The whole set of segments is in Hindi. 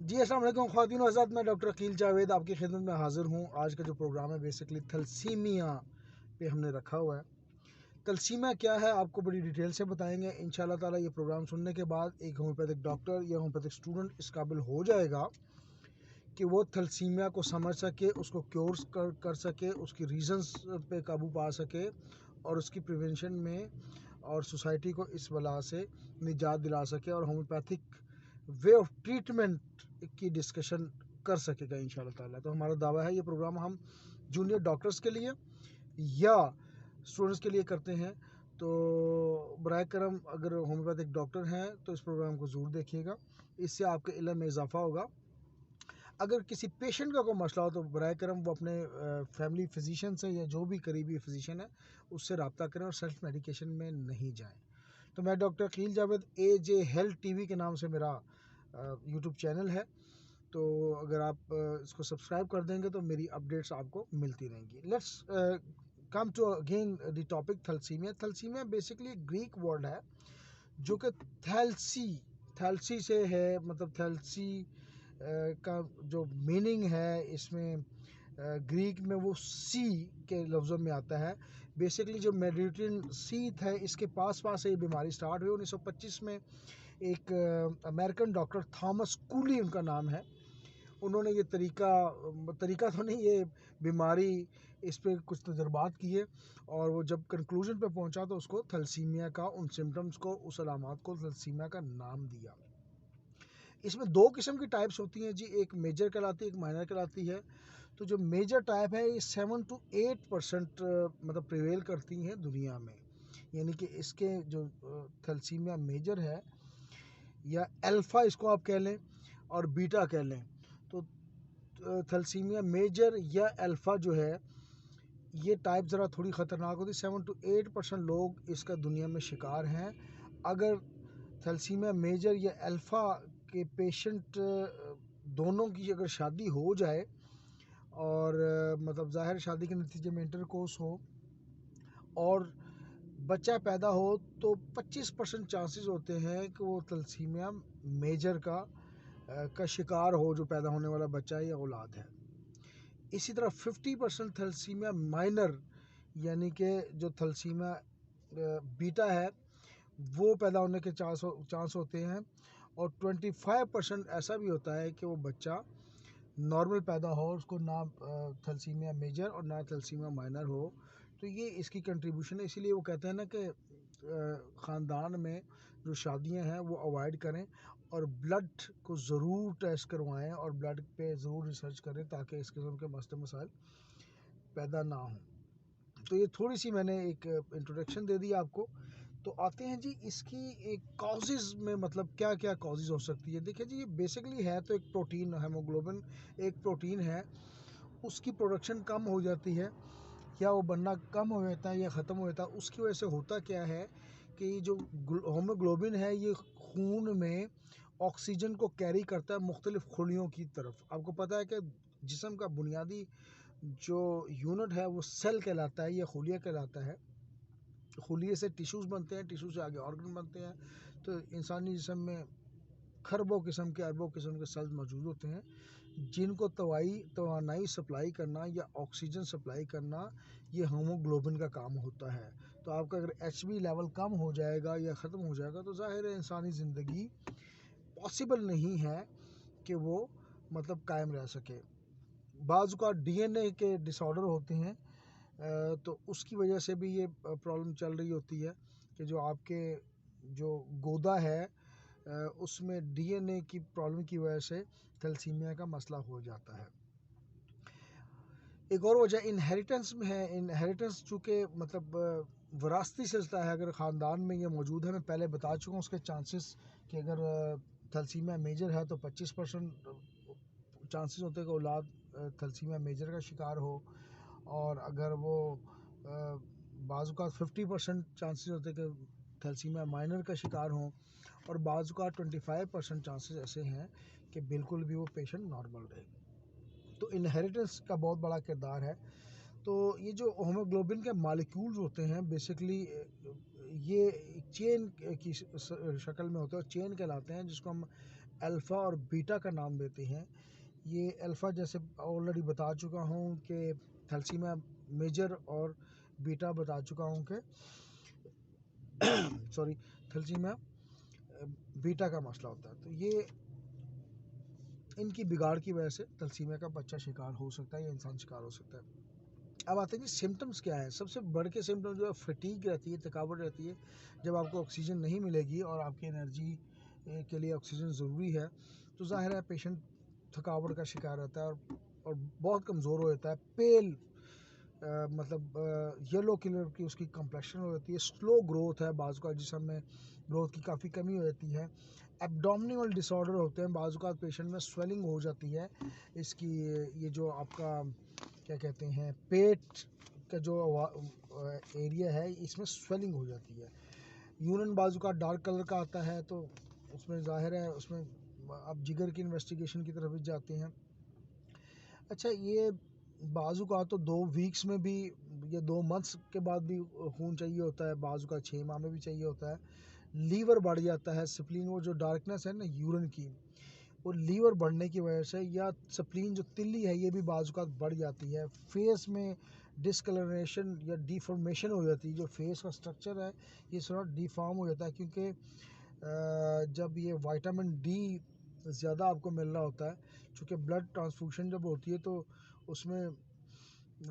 जी अस्सलाम वालेकुम ख़वातीन व हज़रात, मैं डॉक्टर अकील जावेद आपकी खिदमत में हाज़िर हूँ। आज का जो प्रोग्राम है बेसिकली थैलेसीमिया पे हमने रखा हुआ है। थैलेसीमिया क्या है आपको बड़ी डिटेल से बताएंगे इंशाल्लाह ताला। ये प्रोग्राम सुनने के बाद एक होम्योपैथिक डॉक्टर या होम्योपैथिक स्टूडेंट इस काबिल हो जाएगा कि वो थैलेसीमिया को समझ सके, उसको क्योर कर सके, उसकी रीज़न्स पे काबू पा सके और उसकी प्रिवेंशन में और सोसाइटी को इस बला से निजात दिला सके और होम्योपैथिक वे ऑफ ट्रीटमेंट की डिस्कशन कर सकेगा इंशाल्लाह ताला। तो हमारा दावा है ये प्रोग्राम हम जूनियर डॉक्टर्स के लिए या स्टूडेंट्स के लिए करते हैं। तो बराए करम अगर होम्योपैथिक डॉक्टर हैं तो इस प्रोग्राम को ज़रूर देखिएगा, इससे आपके इल्म में इजाफा होगा। अगर किसी पेशेंट का कोई मसला हो तो बराए करम वो अपने फैमिली फिजिशियन से या जो भी करीबी फिजिशियन है उससे रब्ता करें और सेल्फ मेडिकेशन में नहीं जाएं। तो मैं doctor Aqeel Javed AJ health TV के नाम से मेरा यूट्यूब चैनल है। तो अगर आप इसको सब्सक्राइब कर देंगे तो मेरी अपडेट्स आपको मिलती रहेंगी। Let's come to again the topic thalassemia. Thalassemia basically Greek word है जो कि थैलसी से है, मतलब थैलसी का जो मीनिंग है इसमें ग्रीक में वो सी के लफ्ज़ों में आता है। बेसिकली जो मेडिटेरेनियन सी था इसके पास से ये बीमारी स्टार्ट हुई 1925 में। एक अमेरिकन डॉक्टर थॉमस कूली उनका नाम है। उन्होंने ये तरीका तो नहीं, ये बीमारी इस पे कुछ तजर्बात किए और वो जब कंक्लूजन पे पहुंचा तो उसको थैलेसीमिया का, उन सिम्टम्स को, उस अलामात को थैलेसीमिया का नाम दिया। इसमें दो किस्म की टाइप्स होती हैं जी, एक मेजर कहलाती है, एक माइनर कहलाती है। तो जो मेजर टाइप है ये 7 to 8% मतलब प्रिवेल करती हैं दुनिया में, यानी कि इसके जो थैलेसीमिया मेजर है या अल्फ़ा इसको आप कह लें और बीटा कह लें। तो थैलेसीमिया मेजर या अल्फ़ा जो है ये टाइप ज़रा थोड़ी ख़तरनाक होती है। 7 to 8% लोग इसका दुनिया में शिकार हैं। अगर थैलेसीमिया मेजर या अल्फ़ा के पेशेंट दोनों की अगर शादी हो जाए और मतलब ज़ाहिर शादी के नतीजे में इंटरकोर्स हो और बच्चा पैदा हो तो 25% चांसेस होते हैं कि वो थैलेसीमिया मेजर का शिकार हो, जो पैदा होने वाला बच्चा या औलाद है। इसी तरह 50% थैलेसीमिया माइनर यानी कि जो थैलेसीमिया बीटा है वो पैदा होने के चांस होते हैं और 25% ऐसा भी होता है कि वो बच्चा नॉर्मल पैदा हो, उसको ना थैलेसीमिया मेजर और ना थैलेसीमिया माइनर हो। तो ये इसकी कंट्रीब्यूशन है। इसीलिए वो कहते हैं ना कि ख़ानदान में जो शादियां हैं वो अवॉइड करें और ब्लड को ज़रूर टेस्ट करवाएं और ब्लड पे ज़रूर रिसर्च करें ताकि इस किस्म के मसले मसाइल पैदा ना हों। तो ये थोड़ी सी मैंने एक इंट्रोडक्शन दे दी आपको। तो आते हैं जी इसकी एक कॉजेज़ में, मतलब क्या क्या कॉजेज़ हो सकती है। देखिए जी, ये बेसिकली है तो एक प्रोटीन, हेमोग्लोबिन एक प्रोटीन है, उसकी प्रोडक्शन कम हो जाती है या वो बनना कम हो जाता है या ख़त्म हो जाता है। उसकी वजह से होता क्या है कि जो होमोग्लोबिन है ये खून में ऑक्सीजन को कैरी करता है मुख्तलिफ़ खुलियों की तरफ। आपको पता है कि जिस्म का बुनियादी जो यूनिट है वो सेल कहलाता है या खुलिया कहलाता है। खुलिए से टिश्यूज़ बनते हैं, टिश्यू से आगे ऑर्गन बनते हैं। तो इंसानी जिस्म में खरबों किस्म के, अरबों किस्म के सेल्स मौजूद होते हैं जिनको तवानाई सप्लाई करना या ऑक्सीजन सप्लाई करना ये हीमोग्लोबिन का काम होता है। तो आपका अगर HB लेवल कम हो जाएगा या ख़त्म हो जाएगा तो ज़ाहिर है इंसानी ज़िंदगी पॉसिबल नहीं है कि वो मतलब कायम रह सके। बाज़ का DNA के डिसऑर्डर होते हैं तो उसकी वजह से भी ये प्रॉब्लम चल रही होती है कि जो आपके जो गोदा है उसमें DNA की प्रॉब्लम की वजह से थैलेसीमिया का मसला हो जाता है। एक और वजह इनहेरिटेंस में है। इनहेरिटेंस चूँकि मतलब विरासती सिलसिला है, अगर ख़ानदान में ये मौजूद है, मैं पहले बता चुका हूँ उसके चांसेस कि अगर थैलेसीमिया मेजर है तो 25% चांसेस होते हैं कि औलाद थैलेसीमिया मेजर का शिकार हो और अगर वो बाज़ औक़ात 50% चांसेस होते हैं कि थैलेसीमिया माइनर का शिकार हों और बाज़ औक़ात 25% चांसेस ऐसे हैं कि बिल्कुल भी वो पेशेंट नॉर्मल रहे। तो इनहेरिटेंस का बहुत बड़ा किरदार है। तो ये जो होमोग्लोबिन के मालिक्यूल्स होते हैं बेसिकली ये चेन की शक्ल में होते हैं और चेन कहलाते हैं, जिसको हम अल्फ़ा और बीटा का नाम देते हैं। ये अल्फ़ा जैसे ऑलरेडी बता चुका हूँ कि थैलेसीमिया मेजर, और बीटा बता चुका हूँ कि सॉरी थैलेसीमिया बीटा का मसला होता है। तो ये इनकी बिगाड़ की वजह से थैलेसीमिया का बच्चा शिकार हो सकता है या इंसान शिकार हो सकता है। अब आते हैं कि सिम्टम्स क्या है। सबसे बढ़ के सिम्टम जो है फटीग रहती है, थकावट रहती है। जब आपको ऑक्सीजन नहीं मिलेगी और आपकी एनर्जी के लिए ऑक्सीजन ज़रूरी है, तो जाहिर है पेशेंट थकावट का शिकार रहता है और बहुत कमज़ोर हो जाता है। पेल मतलब येलो कलर की उसकी कम्प्लेक्शन हो जाती है। स्लो ग्रोथ है, बाज़ का जिस्म में ग्रोथ की काफ़ी कमी हो जाती है। एब्डोमिनल डिसऑर्डर होते हैं, बाज़ का पेशेंट में स्वेलिंग हो जाती है। इसकी ये जो आपका क्या कहते हैं, पेट का जो एरिया है, इसमें स्वेलिंग हो जाती है। यूरिन बाज़ का डार्क कलर का आता है, तो उसमें ज़ाहिर है उसमें आप जिगर की इन्वेस्टिगेशन की तरफ जाते हैं। अच्छा, ये बाज़ू का तो 2 वीक्स में भी या 2 मंथ्स के बाद भी खून चाहिए होता है, बाज़ू का 6 माह में भी चाहिए होता है। लीवर बढ़ जाता है, स्प्लीन, वो जो डार्कनेस है ना यूरिन की, वो लीवर बढ़ने की वजह से, या स्प्लीन जो तिल्ली है ये भी बाज़ू का बढ़ जाती है। फेस में डिसकलरेशन या डिफॉर्मेशन हो जाती है। जो फेस का स्ट्रक्चर है ये थोड़ा डिफॉर्म हो जाता है, क्योंकि जब ये विटामिन डी ज़्यादा आपको मिल रहा होता है, चूँकि ब्लड ट्रांसफ्यूशन जब होती है तो उसमें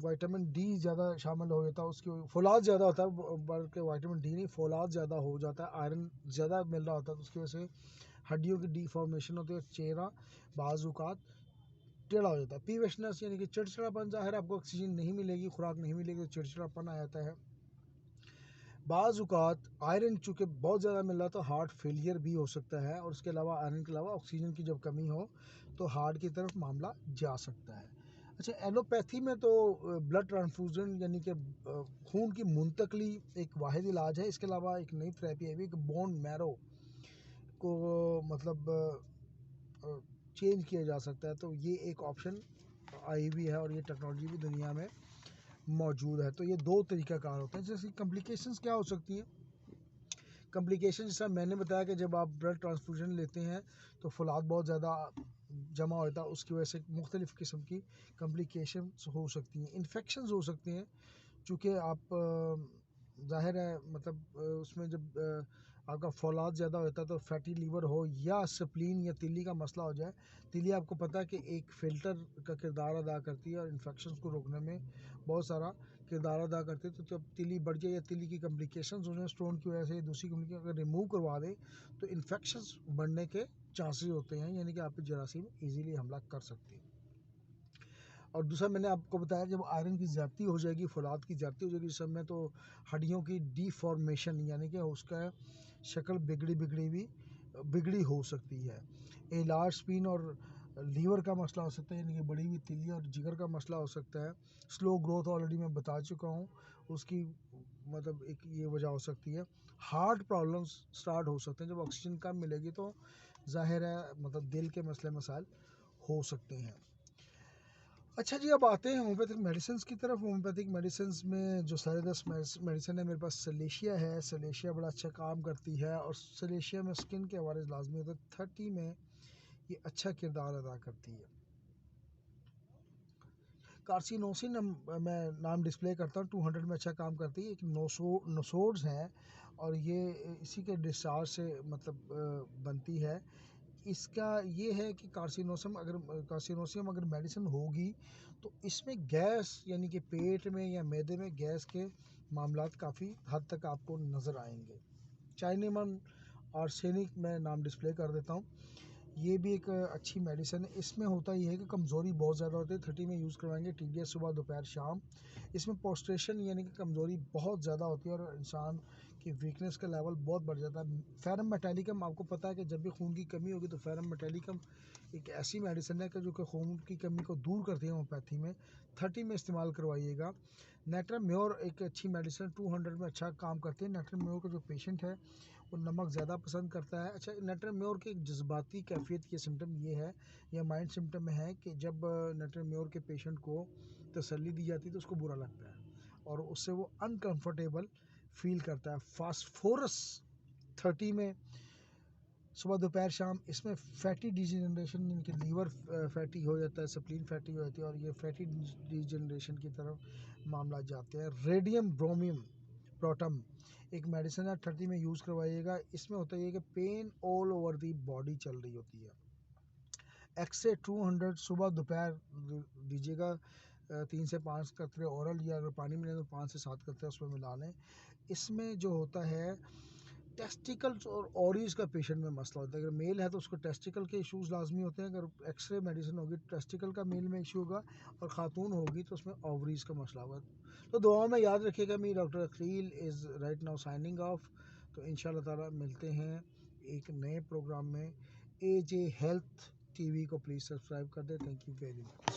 विटामिन डी ज़्यादा शामिल हो जाता है, उसकी फौलाद ज़्यादा होता है, बल्कि विटामिन डी नहीं, फौलाद ज़्यादा हो जाता है, आयरन ज़्यादा मिल रहा होता है, तो उसकी वजह से हड्डियों की डिफॉर्मेशन होती है, चेहरा बाज़ुकात टेढ़ा हो जाता है। पीवेशनेस यानी कि चिड़चिड़ापन, ज़ाहिर आपको ऑक्सीजन नहीं मिलेगी, खुराक नहीं मिलेगी तो चिड़चिड़ापन आ जाता है। बाज़ुकात आयरन चूँकि बहुत ज़्यादा मिल रहा है तो हार्ट फेलियर भी हो सकता है, और उसके अलावा आयरन के अलावा ऑक्सीजन की जब कमी हो तो हार्ट की तरफ मामला जा सकता है। अच्छा, एलोपैथी में तो ब्लड ट्रांसफ्यूजन यानी कि खून की मुंतकली एक वाहिद इलाज है। इसके अलावा एक नई थेरेपी है भी कि बोन मैरो को मतलब चेंज किया जा सकता है, तो ये एक ऑप्शन आई भी है और ये टेक्नोलॉजी भी दुनिया में मौजूद है। तो ये 2 तरीक़ाकार होते हैं। जैसे कॉम्प्लिकेशंस क्या हो सकती हैं। कॉम्प्लिकेशन जैसा मैंने बताया कि जब आप ब्लड ट्रांसफ्यूजन लेते हैं तो फौलाद बहुत ज़्यादा जमा होता है, उसकी वजह से मुख्तलिफ़ किस्म की कॉम्प्लिकेशंस हो सकती हैं, इन्फेक्शंस हो सकती हैं। चूँकि आप ज़ाहिर है मतलब उसमें जब आपका फौलाद ज़्यादा होता है तो फैटी लीवर हो या स्प्लीन या तिल्ली का मसला हो जाए। तिल्ली आपको पता है कि एक फ़िल्टर का किरदार अदा करती है और इन्फेक्शंस को रोकने में बहुत सारा किरदार अदा करती है। तो जब तिल्ली बढ़ जाए या तिल्ली की कॉम्प्लिकेशंस हो जाए स्टोन की वजह से, दूसरी कॉम्प्लिकेशन अगर रिमूव करवा दें तो इन्फेक्शंस बढ़ने के चांसेस होते हैं, यानी कि आप पे जरासीम ईज़िली हमला कर सकती है। और दूसरा मैंने आपको बताया जब आयरन की ज़्यादती हो जाएगी, फौलाद की ज़्यादती हो जाएगी इस समय, तो हड्डियों की डिफॉर्मेशन यानी कि उसका शक्ल बिगड़ी हो सकती है। ए लार्ज स्पीन और लीवर का मसला हो सकता है, यानी कि बढ़ी हुई तिल्ली और जिगर का मसला हो सकता है। स्लो ग्रोथ ऑलरेडी मैं बता चुका हूँ, उसकी मतलब एक ये वजह हो सकती है। हार्ट प्रॉब्लम्स स्टार्ट हो सकते हैं जब ऑक्सीजन कम मिलेगी, तो ज़ाहिर है मतलब दिल के मसले मसाइल हो सकते हैं। अच्छा जी, अब आते हैं होम्योपैथिक मेडिसिन की तरफ। होम्योपैथिक मेडिसिन में जो सारे 10 मेडिसिन है, मेरे पास सलेशिया है। सलेशिया बड़ा अच्छा काम करती है और सलेशिया में स्किन के हवाले लाजमी होता है। 30 में ये अच्छा किरदार अदा करती है। कार्सिनोसिन मैं नाम डिस्प्ले करता हूँ, 200 में अच्छा काम करती है। एक नोसोड्स है और ये इसी के डिस्चार्ज से मतलब बनती है। इसका ये है कि कार्सिनोसियम अगर मेडिसिन होगी तो इसमें गैस यानी कि पेट में या मैदे में गैस के मामलात काफ़ी हद तक आपको नज़र आएंगे। चाइनीमन आर्सेनिक मैं नाम डिस्प्ले कर देता हूँ। ये भी एक अच्छी मेडिसिन है। इसमें होता ये है कि कमज़ोरी बहुत ज़्यादा होती है। 30 में यूज़ करवाएंगे, TDS सुबह दोपहर शाम। इसमें पोस्ट्रेशन यानी कि कमज़ोरी बहुत ज़्यादा होती है और इंसान की वीकनेस का लेवल बहुत बढ़ जाता है। फेरम मेटालिकम, आपको पता है कि जब भी खून की कमी होगी तो फेरम मेटालिकम एक ऐसी मेडिसिन है कि जो कि खून की कमी को दूर करती है होम्योपैथी में। 30 में इस्तेमाल करवाइएगा। नेट्रम म्योर एक अच्छी मेडिसिन 200 में अच्छा काम करती है। नेट्रम म्योर का जो पेशेंट है वो नमक ज़्यादा पसंद करता है। अच्छा, नेट्रम म्योर की एक जज्बाती कैफियत के सिम्टम ये है या माइंड सिम्टम में है कि जब नेट्रम म्योर के पेशेंट को तसल्ली दी जाती है तो उसको बुरा लगता है और उससे वो अनकंफर्टेबल फील करता है। फास्फोरस 30 में सुबह दोपहर शाम। इसमें फैटी डिजनरेशन, इनके लीवर फैटी हो जाता है, स्प्लीन फैटी हो जाती है और ये फैटी डिजनरेशन की तरफ मामला जाते हैं। रेडियम ब्रोमियम प्रोटम एक मेडिसिन है, 30 में यूज़ करवाइएगा। इसमें होता है कि pain all over the body चल रही होती है। एक्स-रे 200 सुबह दोपहर दीजिएगा। 3 से 5 कतरे औरल, या अगर पानी मिले तो 5 से 7 कतरे उसमें मिला लें। इसमें जो होता है टेस्टिकल्स और ओवरीज का पेशेंट में मसला होता है। अगर मेल है तो उसको टेस्टिकल के इश्यूज लाजमी होते हैं। अगर एक्सरे मेडिसिन होगी टेस्टिकल का मेल में इशू होगा, और ख़ातून होगी तो उसमें ओवरीज का मसला होगा। तो दुआओं में याद रखिएगा। Me doctor Akeel is right now signing off. तो इंशाल्लाह ताला मिलते हैं एक नए प्रोग्राम में। AJ हेल्थ TV को प्लीज़ सब्सक्राइब कर दें। Thank you very much.